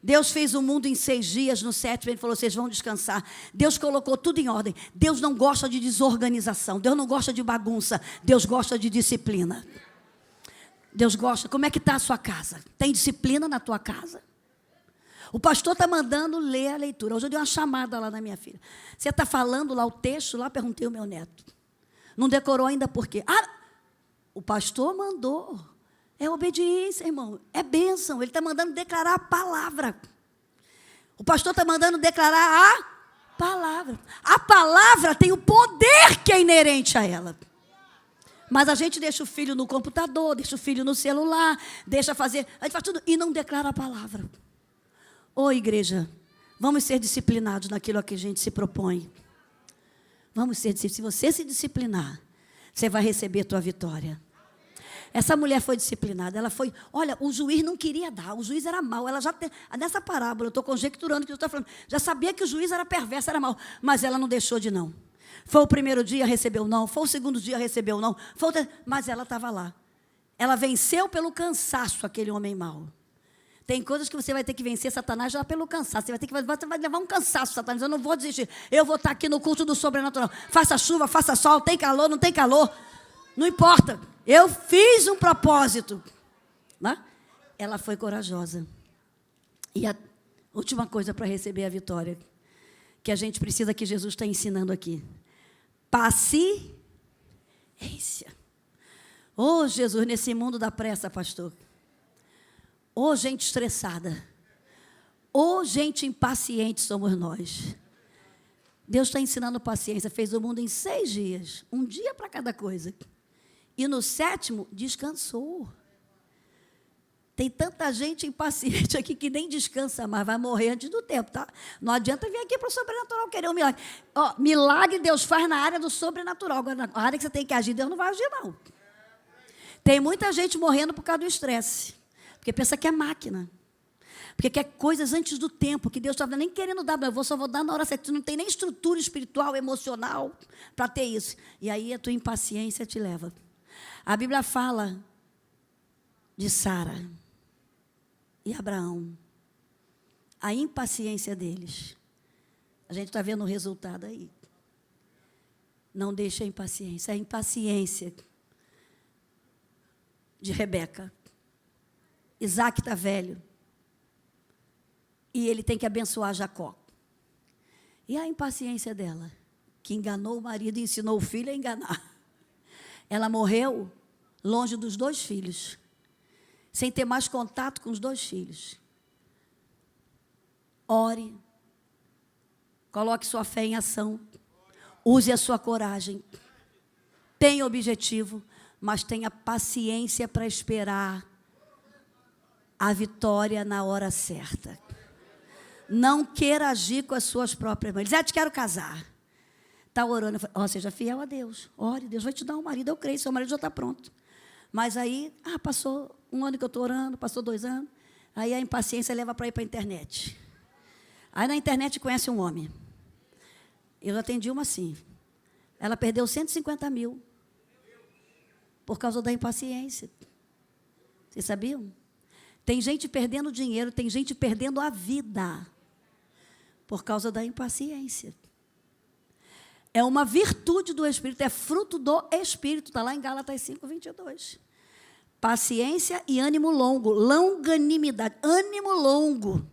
Deus fez o mundo em 6 dias, no 7º ele falou, vocês vão descansar. Deus colocou tudo em ordem. Deus não gosta de desorganização, Deus não gosta de bagunça, Deus gosta de disciplina. Deus gosta, como é que está a sua casa? Tem disciplina na tua casa? O pastor está mandando ler a leitura. Hoje eu dei uma chamada lá na minha filha. Você está falando lá o texto, lá perguntei ao meu neto. Não decorou ainda por quê? Ah, o pastor mandou. É obediência, irmão. É bênção. Ele está mandando declarar a palavra. O pastor está mandando declarar a palavra. A palavra tem o poder que é inerente a ela. Mas a gente deixa o filho no computador, deixa o filho no celular, deixa fazer, a gente faz tudo e não declara a palavra. Ô igreja, vamos ser disciplinados naquilo a que a gente se propõe. Vamos ser disciplinados. Se você se disciplinar, você vai receber a tua vitória. Essa mulher foi disciplinada, ela foi, olha, o juiz não queria dar, o juiz era mau, ela já nessa parábola, eu estou conjecturando o que eu estou falando, já sabia que o juiz era perverso, era mau, mas ela não deixou de não. Foi o primeiro dia, recebeu não, foi o segundo dia, recebeu não, mas ela estava lá. Ela venceu pelo cansaço aquele homem mau. Tem coisas que você vai ter que vencer Satanás já pelo cansaço. Você vai levar um cansaço, Satanás. Eu não vou desistir. Eu vou estar aqui no culto do sobrenatural. Faça chuva, faça sol, tem calor, não tem calor. Não importa. Eu fiz um propósito. Né? Ela foi corajosa. E a última coisa para receber a vitória, que a gente precisa, que Jesus está ensinando aqui. Paciência. Oh, Jesus, nesse mundo da pressa, pastor. Ô gente estressada, ô gente impaciente somos nós. Deus está ensinando paciência, fez o mundo em 6 dias, um dia para cada coisa. E no 7º, descansou. Tem tanta gente impaciente aqui que nem descansa mais, vai morrer antes do tempo, tá? Não adianta vir aqui para o sobrenatural querer um milagre. Ó, milagre Deus faz na área do sobrenatural, agora na área que você tem que agir, Deus não vai agir não. Tem muita gente morrendo por causa do estresse. Porque pensa que é máquina. Porque quer coisas antes do tempo, que Deus estava nem querendo dar, mas eu só vou dar na hora certa. Tu não tem nem estrutura espiritual, emocional para ter isso. E aí a tua impaciência te leva. A Bíblia fala de Sara e Abraão. A impaciência deles. A gente está vendo o resultado aí. Não deixa a impaciência. A impaciência de Rebeca. Isaac está velho. E ele tem que abençoar Jacó. E a impaciência dela, que enganou o marido e ensinou o filho a enganar. Ela morreu longe dos 2 filhos. Sem ter mais contato com os 2 filhos. Ore. Coloque sua fé em ação. Use a sua coragem. Tenha objetivo. mas tenha paciência para esperar a vitória na hora certa. Não queira agir com as suas próprias mãos. Diz, te quero casar. Está orando, seja fiel a Deus. Ore, Deus vai te dar um marido, eu creio, seu marido já está pronto. Mas aí, passou um ano que eu estou orando, passou 2 anos, aí a impaciência leva para ir para a internet. Aí na internet conhece um homem. Eu atendi uma assim. Ela perdeu 150 mil por causa da impaciência. Vocês sabiam? Tem gente perdendo dinheiro, tem gente perdendo a vida por causa da impaciência. É uma virtude do Espírito, é fruto do Espírito. Está lá em Gálatas 5:22. Paciência e ânimo longo, longanimidade, ânimo longo.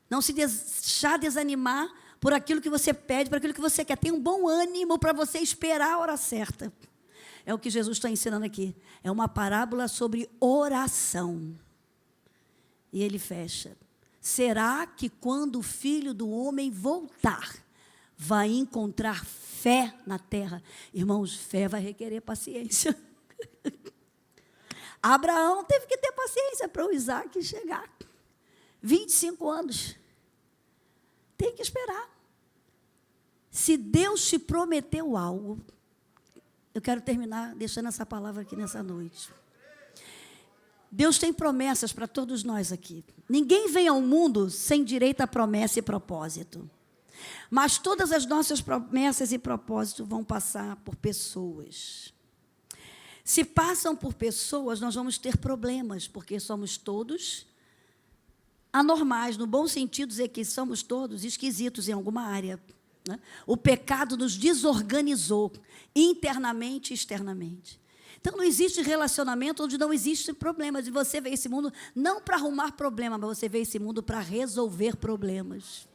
Não se deixar desanimar por aquilo que você pede, por aquilo que você quer. Tenha um bom ânimo para você esperar a hora certa. É o que Jesus está ensinando aqui. É uma parábola sobre oração. E ele fecha. Será que quando o Filho do Homem voltar, vai encontrar fé na terra? Irmãos, fé vai requerer paciência. Abraão teve que ter paciência para o Isaac chegar. 25 anos. Tem que esperar. Se Deus te prometeu algo, eu quero terminar deixando essa palavra aqui nessa noite. Deus tem promessas para todos nós aqui. Ninguém vem ao mundo sem direito a promessa e propósito. Mas todas as nossas promessas e propósitos vão passar por pessoas. Se passam por pessoas, nós vamos ter problemas, porque somos todos anormais, no bom sentido, dizer que somos todos esquisitos em alguma área. Né? O pecado nos desorganizou, internamente e externamente. Então, não existe relacionamento onde não existe problemas. E você veio esse mundo não para arrumar problemas, mas você veio esse mundo para resolver problemas.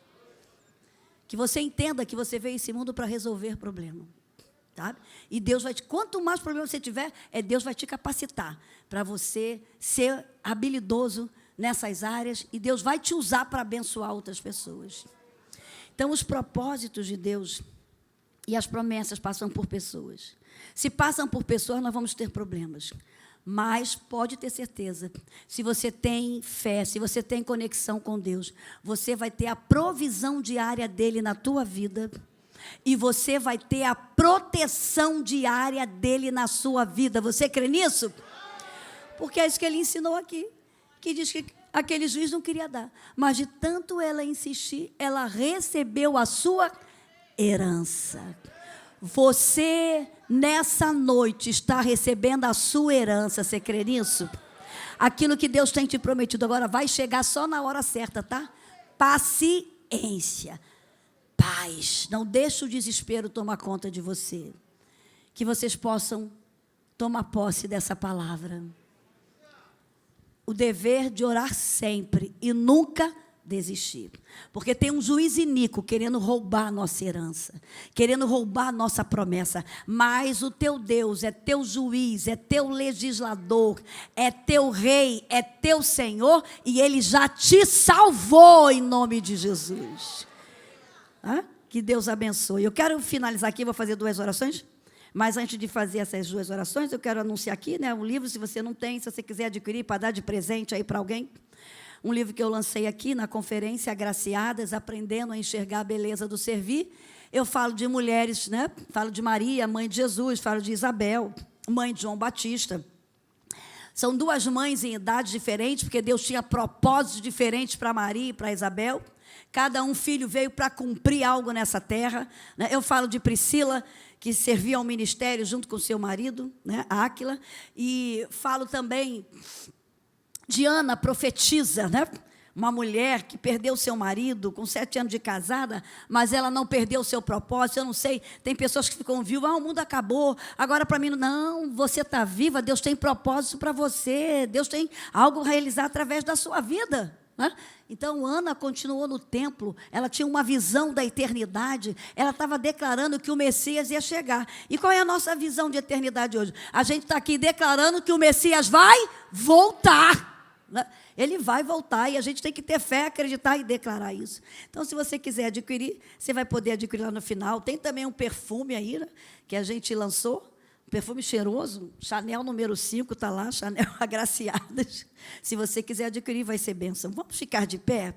Que você entenda que você veio esse mundo para resolver problemas. Sabe? E Deus vai quanto mais problemas você tiver, Deus vai te capacitar para você ser habilidoso nessas áreas e Deus vai te usar para abençoar outras pessoas. Então, os propósitos de Deus e as promessas passam por pessoas. Se passam por pessoas, nós vamos ter problemas. Mas pode ter certeza, se você tem fé, se você tem conexão com Deus, você vai ter a provisão diária dele na tua vida e você vai ter a proteção diária dele na sua vida. Você crê nisso? Porque é isso que ele ensinou aqui, que diz que aquele juiz não queria dar, mas de tanto ela insistir, ela recebeu a sua herança. Você, nessa noite, está recebendo a sua herança. Você crê nisso? Aquilo que Deus tem te prometido agora vai chegar só na hora certa, tá? Paciência, paz. Não deixe o desespero tomar conta de você. Que vocês possam tomar posse dessa palavra. O dever de orar sempre e nunca desistir. Porque tem um juiz iníquo querendo roubar a nossa herança, querendo roubar a nossa promessa. Mas o teu Deus é teu juiz, é teu legislador, é teu rei, é teu Senhor, e Ele já te salvou em nome de Jesus. Que Deus abençoe. Eu quero finalizar aqui, vou fazer 2 orações. Mas antes de fazer essas 2 orações, eu quero anunciar aqui, um livro, se você não tem, se você quiser adquirir para dar de presente aí para alguém. Um livro que eu lancei aqui na conferência Agraciadas, Aprendendo a Enxergar a Beleza do Servir. Eu falo de mulheres, Falo de Maria, mãe de Jesus, falo de Isabel, mãe de João Batista. São 2 mães em idades diferentes, porque Deus tinha propósitos diferentes para Maria e para Isabel. Cada filho veio para cumprir algo nessa terra. Eu falo de Priscila, que servia ao ministério junto com seu marido, Áquila. E falo também de Ana, profetisa, uma mulher que perdeu seu marido com 7 anos de casada, mas ela não perdeu o seu propósito. Eu não sei, tem pessoas que ficam viúvas, o mundo acabou, agora para mim, não, você está viva, Deus tem propósito para você, Deus tem algo a realizar através da sua vida. Então, Ana continuou no templo, ela tinha uma visão da eternidade, ela estava declarando que o Messias ia chegar. E qual é a nossa visão de eternidade hoje? A gente está aqui declarando que o Messias vai voltar. Ele vai voltar e a gente tem que ter fé, acreditar e declarar isso. Então, se você quiser adquirir, você vai poder adquirir lá no final. Tem também um perfume aí, que a gente lançou, Perfume cheiroso, Chanel número 5 está lá, Chanel Agraciadas. Se você quiser adquirir, vai ser bênção. Vamos ficar de pé?